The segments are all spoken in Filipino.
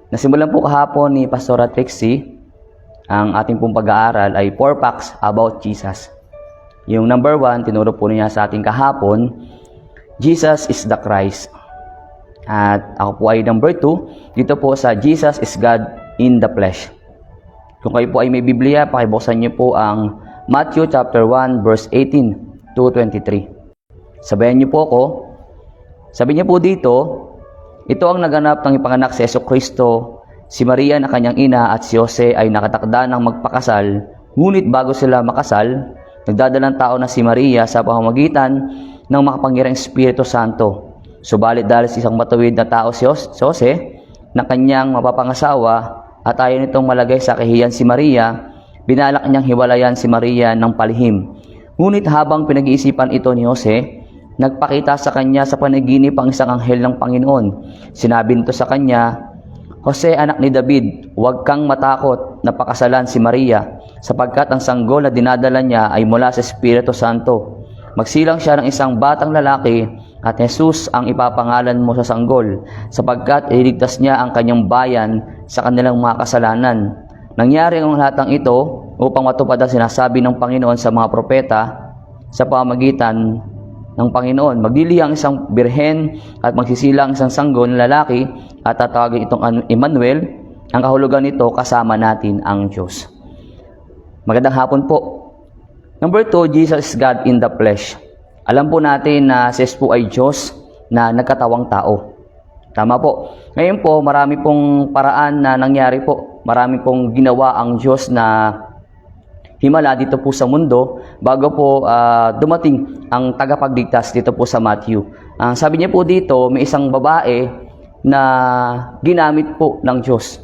Nasimulan po kahapon ni Pastor Trixie, ang ating pong pag-aaral ay 4 facts about Jesus. Yung number 1, tinuro po niya sa ating kahapon, Jesus is the Christ. At ako po ay number 2, dito po sa Jesus is God in the flesh. Kung kayo po ay may Biblia, pakibuksan niyo po ang Matthew chapter 1 verse 18 to 23. Sabayan niyo po ako. Sabi niya po dito, ito ang naganap ng ipanganak si Jesucristo. Si Maria na kanyang ina at si Jose ay nakatakda ng magpakasal. Ngunit bago sila makasal, nagdadalang tao na si Maria sa pamamagitan ng makapangyarihang Espiritu Santo. Subalit dahil sa isang matuwid na tao si Jose na kanyang mapapangasawa at ayaw nitong malagay sa kahiyan si Maria, binalak niyang hiwalayan si Maria ng palihim. Ngunit habang pinag-iisipan ito ni Jose, nagpakita sa kanya sa panaginip ang isang anghel ng Panginoon. Sinabi nito sa kanya, Jose, anak ni David, huwag kang matakot na pakasalan si Maria, sapagkat ang sanggol na dinadala niya ay mula sa Espiritu Santo. Magsilang siya ng isang batang lalaki, at Jesus ang ipapangalan mo sa sanggol, sapagkat iligtas niya ang kanyang bayan sa kanilang mga kasalanan. Nangyari ang lahat ng ito upang matupad ang sinasabi ng Panginoon sa mga propeta sa pamamagitan ng Panginoon. Maglilihang isang birhen at magsisilang isang sanggol na lalaki at tatawagin itong Emmanuel. Ang kahulugan nito, kasama natin ang Diyos. Magandang hapon po. Number 2, Jesus is God in the flesh. Alam po natin na si Jesus po ay Diyos na nagkatawang tao. Tama po. Ngayon po, marami pong paraan na nangyari po. Marami pong ginawa ang Diyos na himala dito po sa mundo bago po dumating ang tagapagligtas dito po sa Matthew. Sabi niya po dito, may isang babae na ginamit po ng Diyos.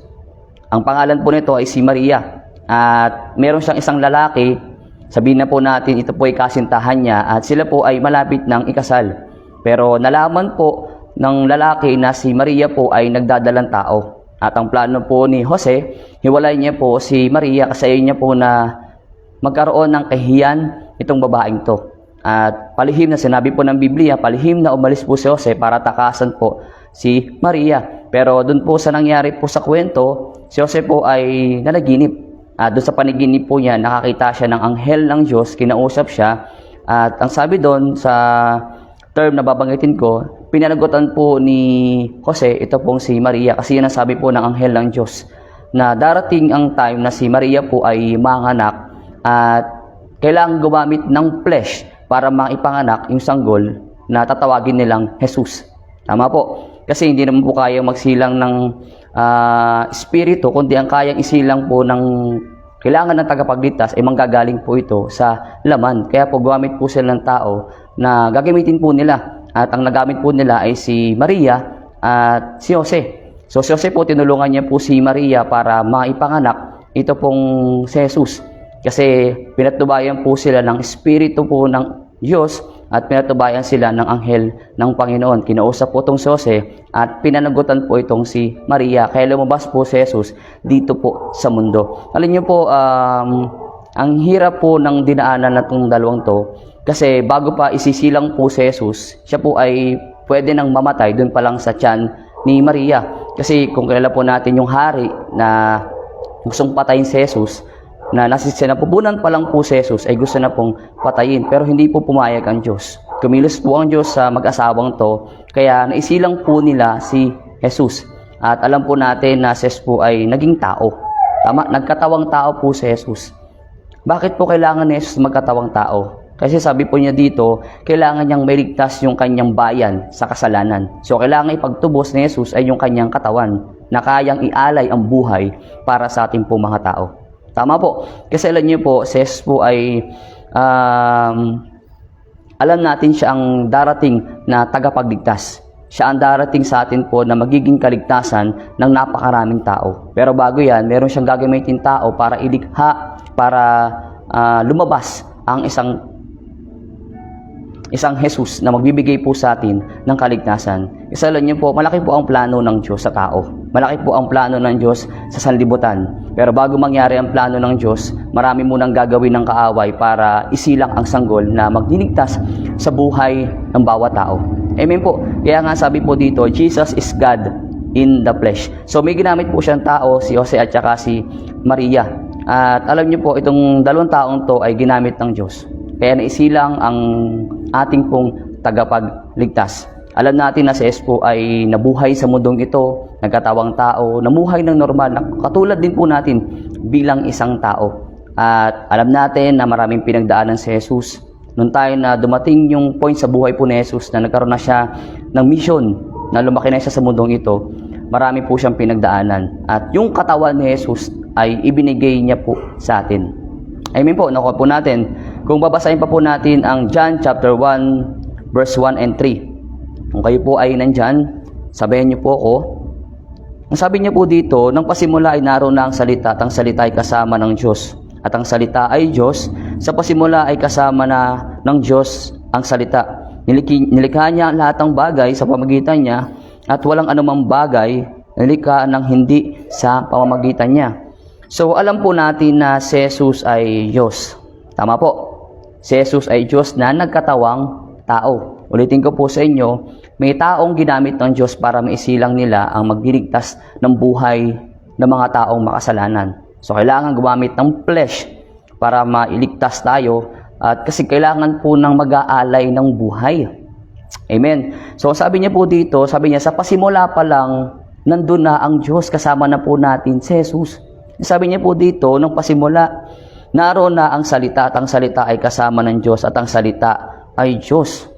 Ang pangalan po nito ay si Maria. At meron siyang isang lalaki, sabihin na po natin ito po ay kasintahan niya at sila po ay malapit ng ikasal. Pero nalaman po ng lalaki na si Maria po ay nagdadalang tao. At ang plano po ni Jose, hiwalay niya po si Maria kasi ayaw niya po na magkaroon ng kahiyan itong babaeng to. At palihim na sinabi po ng Biblia, palihim na umalis po si Jose para takasan po si Maria. Pero doon po sa nangyari po sa kwento, si Jose po ay nanaginip. At doon sa panaginip po niya, nakakita siya ng anghel ng Diyos, kinausap siya. At ang sabi doon sa term na babanggitin ko, pinanagutan po ni Jose, ito pong si Maria, kasi yun ang sabi po ng anghel ng Diyos, na darating ang time na si Maria po ay manganak at kailangan gumamit ng flesh para maipanganak yung sanggol na tatawagin nilang Jesus. Tama po. Kasi hindi naman po kayang magsilang ng espiritu, kundi ang kayang isilang po ng kailangan ng tagapagligtas ay manggagaling po ito sa laman. Kaya po gumamit po sila ng tao na gagamitin po nila. At ang nagamit po nila ay si Maria at si Jose. So si Jose po, tinulungan niya po si Maria para maipanganak ito pong si Jesus. Kasi pinatubayan po sila ng Espiritu po ng Diyos at pinatubayan sila ng anghel ng Panginoon. Kinausap po itong si Jose at pinanagutan po itong si Maria. Kaya lumabas po si Jesus dito po sa mundo. Alam niyo po, ang hirap po ng dinaanan na itong dalawang to. Kasi bago pa isisilang po si Jesus, siya po ay pwede nang mamatay doon pa lang sa tiyan ni Maria. Kasi kung kilala po natin yung hari na gustong patayin si Jesus, na sinapupunan pa lang po si Jesus ay gusto na pong patayin, pero hindi po pumayag ang Diyos. Kumilos po ang Diyos sa mag-asawang to, kaya naisilang po nila si Jesus. At alam po natin na si Jesus po ay naging tao. Tama, nagkatawang tao po si Jesus. Bakit po kailangan ni Jesus magkatawang tao? Kasi sabi po niya dito, kailangan niyang mailigtas yung kanyang bayan sa kasalanan. So kailangan ipagtubos ni Jesus ay yung kanyang katawan na kayang ialay ang buhay para sa ating po mga tao. Tama po. Kasi alam niyo po, si Jesus po ay alam natin siya ang darating na tagapagligtas. Siya ang darating sa atin po na magiging kaligtasan ng napakaraming tao. Pero bago yan, meron siyang gagamitin tao para ilikha, para lumabas ang isang Jesus na magbibigay po sa atin ng kaligtasan. Isa lang niyo po, malaki po ang plano ng Diyos sa tao. Malaki po ang plano ng Diyos sa sanlibutan. Pero bago mangyari ang plano ng Diyos, marami munang gagawin ng kaaway para isilang ang sanggol na magliligtas sa buhay ng bawat tao. Amen po. Kaya nga sabi po dito, Jesus is God in the flesh. So may ginamit po siyang tao, si Jose at saka si Maria. At alam niyo po, itong dalawang taong to ay ginamit ng Diyos. Kaya naisilang ang ating pong tagapagligtas. Alam natin na si Jesus po ay nabuhay sa mundong ito, nagkatawang tao, namuhay ng normal, katulad din po natin bilang isang tao. At alam natin na maraming pinagdaanan si Jesus. Noon tayo na dumating yung point sa buhay po ni Jesus na nagkaroon na siya ng mission, na lumaki na siya sa mundong ito, marami po siyang pinagdaanan. At yung katawan ni Jesus ay ibinigay niya po sa atin. Amen po, nakuha po natin. Kung babasahin pa po natin ang John chapter 1, verse 1 and 3. Kung kayo po ay nandyan, sabayan niyo po ako. Ang sabi niya po dito, nang pasimula ay naroon na ang salita at ang salita ay kasama ng Diyos. At ang salita ay Diyos. Sa pasimula ay kasama na ng Diyos ang salita. Nilikha niya ang lahat ng bagay sa pamamagitan niya at walang anumang bagay nilikha ng hindi sa pamamagitan niya. So alam po natin na si Jesus ay Diyos. Tama po. Si Jesus ay Diyos na nagkatawang tao. Ulitin ko po sa inyo, may taong ginamit ng Diyos para maisilang nila ang magliligtas ng buhay ng mga taong makasalanan. So kailangan gumamit ng flesh para mailigtas tayo at kasi kailangan po ng mag-aalay ng buhay. Amen. So sabi niya po dito, sabi niya sa pasimula pa lang nandun na ang Diyos, kasama na po natin si Jesus. Sabi niya po dito, nung pasimula, naroon na ang salita at ang salita ay kasama ng Diyos at ang salita ay Diyos.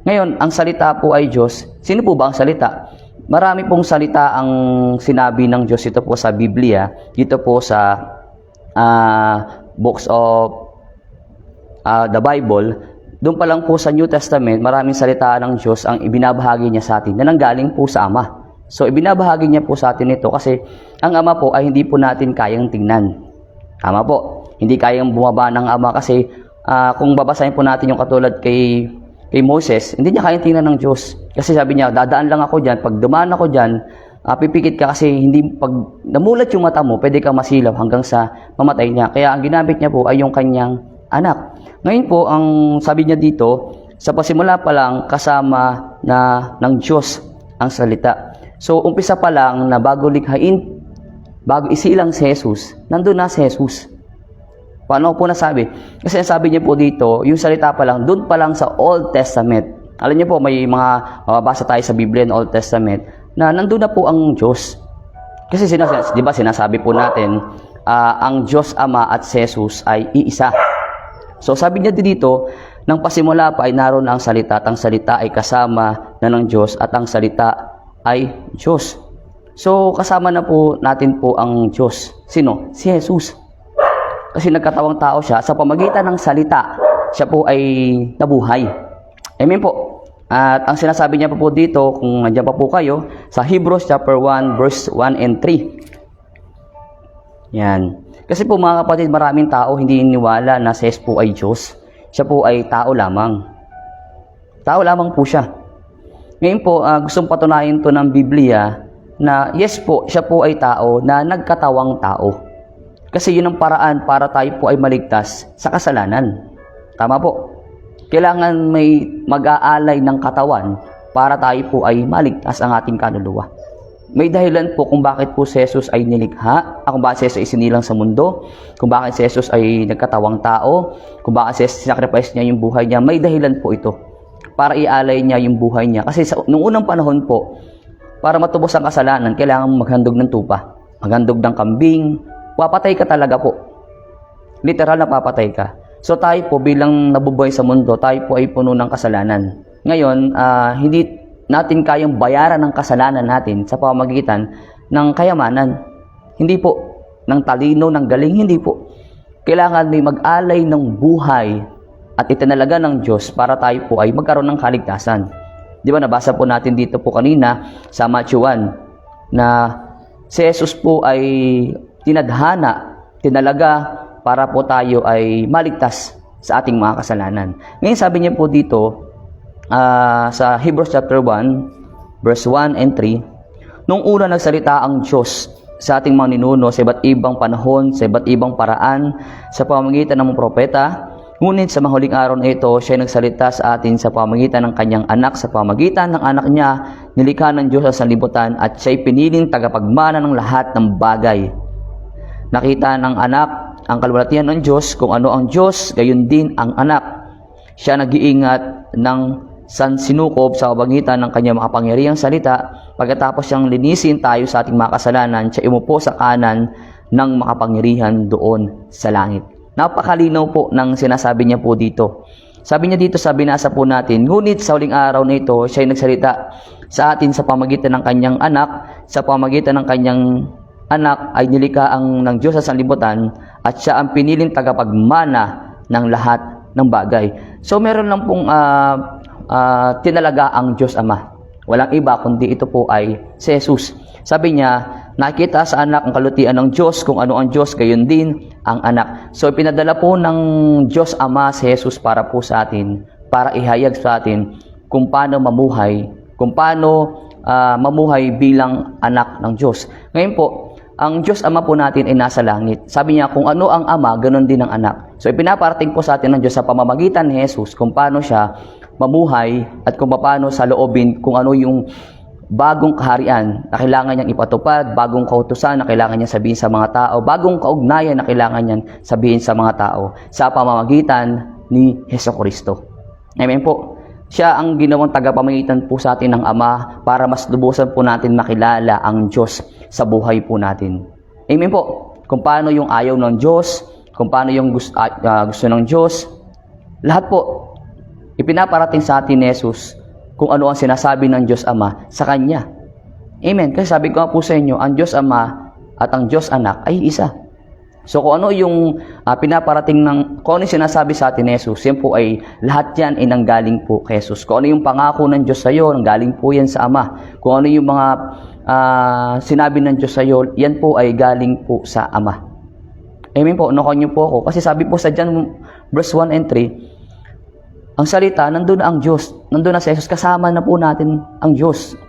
Ngayon, ang salita po ay Diyos. Sino po ba ang salita? Marami pong salita ang sinabi ng Diyos ito po sa Biblia, dito po sa books of the Bible. Doon pa lang po sa New Testament, maraming salita ng Diyos ang ibinabahagi niya sa atin na nanggaling po sa Ama. So, ibinabahagi niya po sa atin ito kasi ang Ama po ay hindi po natin kayang tingnan. Tama po. Hindi kayang bumaba ng Ama kasi kung babasahin po natin yung katulad kay Moses, hindi niya kayang tingnan ng Diyos. Kasi sabi niya, dadaan lang ako dyan. Pag dumaan ako dyan, pipikit ka kasi hindi, pag namulat yung mata mo, pwede kang masilaw hanggang sa mamatay niya. Kaya ang ginamit niya po ay yung kanyang anak. Ngayon po, ang sabi niya dito, sa pasimula pa lang, kasama na ng Diyos ang salita. So, umpisa pa lang na bago likhain, bago isilang si Jesus, nandun na si Jesus. Paano po nasabi? Kasi sabi niya po dito, yung salita pa lang, doon pa lang sa Old Testament. Alam niyo po, may mga mababasa tayo sa Biblia ng Old Testament na nandun na po ang Diyos. Kasi di ba sinasabi po natin, ang Diyos Ama at si Jesus ay iisa. So sabi niya dito, nang pasimula pa ay naroon na ang salita at ang salita ay kasama na ng Diyos at ang salita ay Diyos. So kasama na po natin po ang Diyos. Sino? Si Jesus. Kasi nagkatawang tao siya, sa pamagitan ng salita, siya po ay nabuhay. Amen po. At ang sinasabi niya pa po dito, kung nandiyan pa po kayo, sa Hebrews chapter 1, verse 1 and 3. Yan. Kasi po mga kapatid, maraming tao hindi iniwala na si Jesus po ay Diyos. Siya po ay tao lamang. Tao lamang po siya. Ngayon po, gustong patunayan to ng Biblia na yes po, siya po ay tao na nagkatawang tao. Kasi yun ang paraan para tayo po ay maligtas sa kasalanan. Tama po. Kailangan may mag-aalay ng katawan para tayo po ay maligtas ang ating kaluluwa. May dahilan po kung bakit po si Jesus ay nilikha, kung bakit si Jesus ay sinilang sa mundo, kung bakit si Jesus ay nagkatawang tao, kung bakit si Jesus sacrifice niya yung buhay niya. May dahilan po ito para ialay niya yung buhay niya. Kasi noong unang panahon po, para matubos ang kasalanan, kailangan maghandog ng tupa, maghandog ng kambing, papatay ka talaga po. Literal na papatay ka. So tayo po bilang nabubuhay sa mundo, tayo po ay puno ng kasalanan. Ngayon, hindi natin kayang bayaran ng kasalanan natin sa pamamagitan ng kayamanan. Hindi po. Ng talino, ng galing, hindi po. Kailangan may mag-alay ng buhay at itinalaga ng Diyos para tayo po ay magkaroon ng kaligtasan. Di ba nabasa po natin dito po kanina sa Matthew 1 na si Jesus po ay tinadhana, tinalaga para po tayo ay maligtas sa ating mga kasalanan. Ngayon sabi niya po dito sa Hebrews chapter 1 verse 1 and 3, nung una nagsalita ang Diyos sa ating mga ninuno sa iba't ibang panahon, sa iba't ibang paraan, sa pamamagitan ng mga propeta, Ngunit sa mahuling araw na ito, siya ay nagsalita sa atin sa pamamagitan ng kanyang anak. Sa pamamagitan ng anak niya, nilikha ng Diyos sa sanlibutan at siya ay piniling tagapagmana ng lahat ng bagay. Nakita ng anak ang kaluwalhatian ng Diyos, kung ano ang Diyos, gayon din ang anak. Siya nag-iingat ng sansinukob sa pamamagitan ng kanyang makapangyarihang salita. Pagkatapos siyang linisin tayo sa ating mga kasalanan, siya umupo sa kanan ng makapangyarihan doon sa langit. Napakalinaw po ng sinasabi niya po dito. Sabi niya dito sa binasa po natin, ngunit sa huling araw na ito, siya ay nagsalita sa atin sa pamamagitan ng kanyang anak. Sa pamamagitan ng kanyang anak ay nilikha ng Diyos sa sanlibutan at siya ang piniling tagapagmana ng lahat ng bagay. So meron lang pong tinalaga ang Diyos Ama. Walang iba kundi ito po ay si Jesus. Sabi niya, nakita sa anak ang kalutian ng Diyos, kung ano ang Diyos, gayon din ang anak. So pinadala po ng Diyos Ama si Jesus para po sa atin, para ihayag sa atin kung paano mamuhay, mamuhay bilang anak ng Diyos. Ngayon po, ang Diyos Ama po natin ay nasa langit. Sabi niya, kung ano ang Ama, ganon din ang anak. So ipinaparating po sa atin ng Diyos sa pamamagitan ni Jesus kung paano siya mamuhay at kung paano sa loobin, kung ano yung bagong kaharian na kailangan niyang ipatupad, bagong kautusan na kailangan niyang sabihin sa mga tao, bagong kaugnayan na kailangan niyang sabihin sa mga tao sa pamamagitan ni Hesukristo. Amen po. Siya ang ginawang tagapamagitan po sa atin ng Ama para mas lubusan po natin makilala ang Diyos sa buhay po natin. Amen po. Kung paano yung ayaw ng Diyos, kung paano yung gusto ng Diyos, lahat po ipinaparating sa atin ni Jesus kung ano ang sinasabi ng Diyos Ama sa Kanya. Amen. Kasi sabi ko nga po sa inyo, ang Diyos Ama at ang Diyos Anak ay isa. So kung ano yung pinaparating kung ano yung sinasabi sa atin ni Jesus, yan po ay lahat yan ay nanggaling po kay Jesus. Kung ano yung pangako ng Diyos sa iyo, nanggaling po yan sa Ama. Kung ano yung mga sinabi ng Diyos sa iyo, yan po ay galing po sa Ama. Amen po. Nukon niyo po ako. Kasi sabi po sa John verse 1 and 3, ang salita, nandun na ang Diyos. Nandun na si Jesus. Kasama na po natin ang Diyos.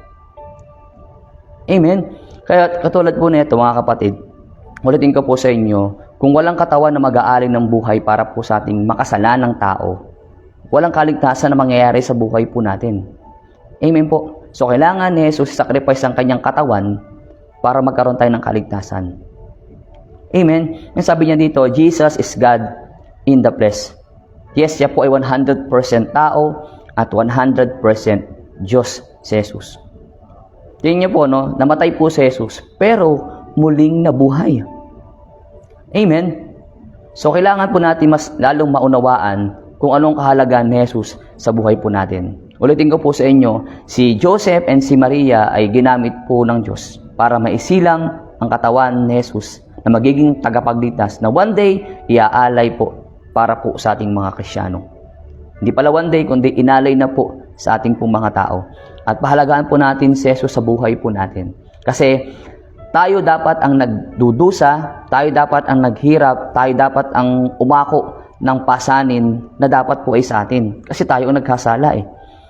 Amen. Kaya katulad po nito mga kapatid, ulitin ko po sa inyo, kung walang katawan na mag-aalay ng buhay para po sa ating makasalanang tao, walang kaligtasan na mangyayari sa buhay po natin. Amen po. So kailangan ni Jesus sacrifice ang kanyang katawan para magkaroon tayo ng kaligtasan. Amen. Yung sabi niya dito, Jesus is God in the flesh. Yes, siya po ay 100% tao at 100% Diyos si Jesus. Tingnan niyo po, no? Namatay po si Jesus, pero muling nabuhay. Amen? So, kailangan po natin mas lalong maunawaan kung anong kahalagaan ni Jesus sa buhay po natin. Ulitin ko po sa inyo, si Joseph and si Maria ay ginamit po ng Diyos para maisilang ang katawan ni Jesus na magiging tagapagligtas na one day iaalay po para po sa ating mga Kristiyano. Hindi pala one day, kundi inalay na po sa ating pong mga tao. At pahalagaan po natin si Jesus sa buhay po natin. Kasi tayo dapat ang nagdudusa, tayo dapat ang naghirap, tayo dapat ang umako ng pasanin na dapat po ay sa atin. Kasi tayo ang nagkasala eh.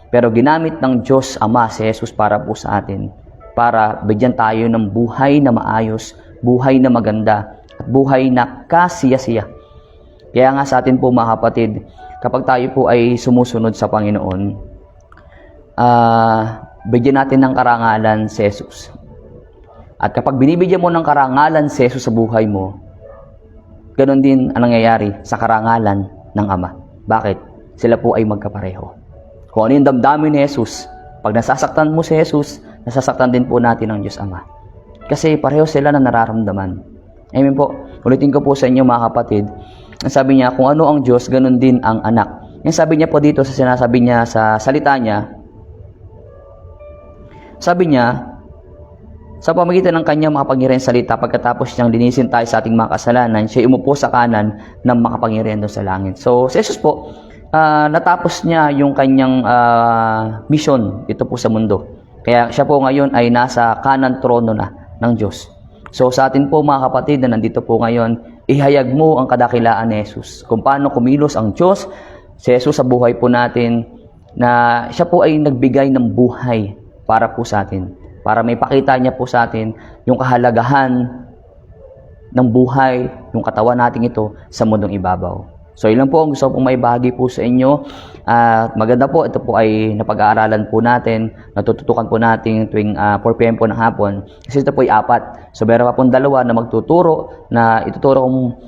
Pero ginamit ng Diyos Ama si Jesus para po sa atin. Para bigyan tayo ng buhay na maayos, buhay na maganda, at buhay na kasiya-siya. Kaya nga sa atin po mga kapatid, kapag tayo po ay sumusunod sa Panginoon, bigyan natin ng karangalan si Jesus. At kapag binibigyan mo ng karangalan si Jesus sa buhay mo, ganoon din ang nangyayari sa karangalan ng Ama. Bakit? Sila po ay magkapareho. Kung ano yung damdamin ni Jesus, pag nasasaktan mo si Jesus, nasasaktan din po natin ang Diyos Ama. Kasi pareho sila na nararamdaman. Amen po. Ulitin ko po sa inyo mga kapatid, ang sabi niya, kung ano ang Diyos, ganun din ang anak. Yung sabi niya po dito sa sinasabi niya sa salita niya, sabi niya, sa pamamagitan ng kanyang makapangyarihang salita, pagkatapos niyang linisin tayo sa ating mga kasalanan, siya umupo sa kanan ng makapangyarihan doon sa langit. So, si Jesus po, natapos niya yung kanyang mission dito po sa mundo. Kaya siya po ngayon ay nasa kanan trono na ng Diyos. So, sa atin po mga kapatid na nandito po ngayon, ihayag mo ang kadakilaan ni Jesus. Kung paano kumilos ang Diyos, si Jesus sa buhay po natin, na siya po ay nagbigay ng buhay para po sa atin. Para may pakita niya po sa atin yung kahalagahan ng buhay, yung katawan natin ito sa mundong ibabaw. So, ilan po ang gusto pong maibahagi po sa inyo. At maganda po, ito po ay napag-aaralan po natin, natututukan po natin tuwing 4 p.m. po ng hapon. Kasi ito po ay 4. So, meron pa pong 2 na magtuturo, na ituturo kung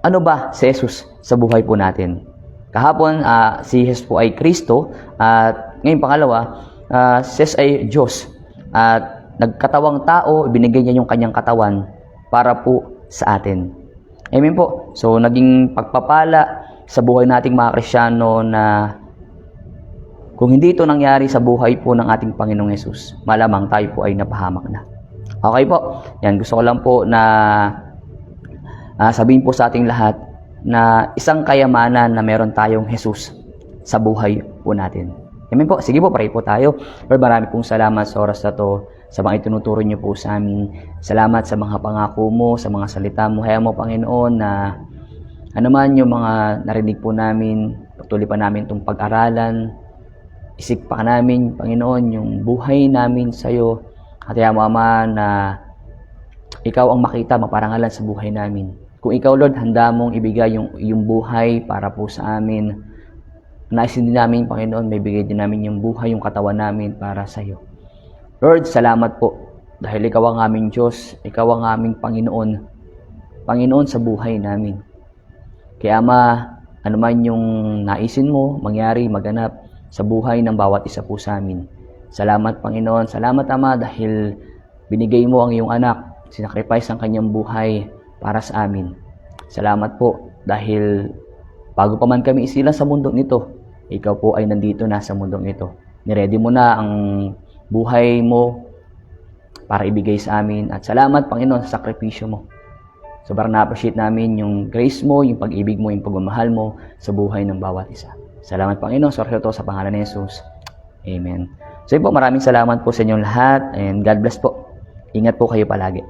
ano ba si Jesus sa buhay po natin. Kahapon, si Jesus po ay Kristo, at ngayon pangalawa, si Jesus ay Diyos. At nagkatawang tao, ibinigay niya yung kanyang katawan para po sa atin. Amen po. So, naging pagpapala sa buhay nating mga Kristiyano na kung hindi ito nangyari sa buhay po ng ating Panginoong Yesus, malamang tayo po ay napahamak na. Okay po. Yan, gusto ko lang po na sabihin po sa ating lahat na isang kayamanan na meron tayong Jesus sa buhay po natin. Amen po. Sige po, pray po tayo. Lord, marami pong salamat sa oras na to, sa mga itinuturo niyo po sa amin. Salamat sa mga pangako mo, sa mga salita mo. Hayaan mo, Panginoon, na ano man yung mga narinig po namin, patuloy pa namin itong pag-aralan. Isik pa namin, Panginoon, yung buhay namin sa iyo. At hayaan mo, Ama, na ikaw ang makita, maparangalan sa buhay namin. Kung ikaw, Lord, handa mong ibigay yung buhay para po sa amin, naisin din namin, Panginoon, may bigay din namin yung buhay, yung katawan namin para sa iyo. Lord, salamat po dahil ikaw ang aming Diyos, ikaw ang aming Panginoon, Panginoon sa buhay namin. Kaya Ama, ano man yung naisin mo, mangyari, maganap sa buhay ng bawat isa po sa amin. Salamat, Panginoon. Salamat, Ama, dahil binigay mo ang iyong anak, sinacrifice ang kanyang buhay para sa amin. Salamat po dahil bago pa man kami isilang sa mundong ito, ikaw po ay nandito na sa mundong ito. Niready mo na ang buhay mo para ibigay sa amin. At salamat, Panginoon, sa sakripisyo mo. Sobrang na-appreciate namin yung grace mo, yung pag-ibig mo, yung pagmamahal mo sa buhay ng bawat isa. Salamat, Panginoon. Sorry to sa pangalan ni Jesus. Amen. So yun po, maraming salamat po sa inyong lahat and God bless po. Ingat po kayo palagi.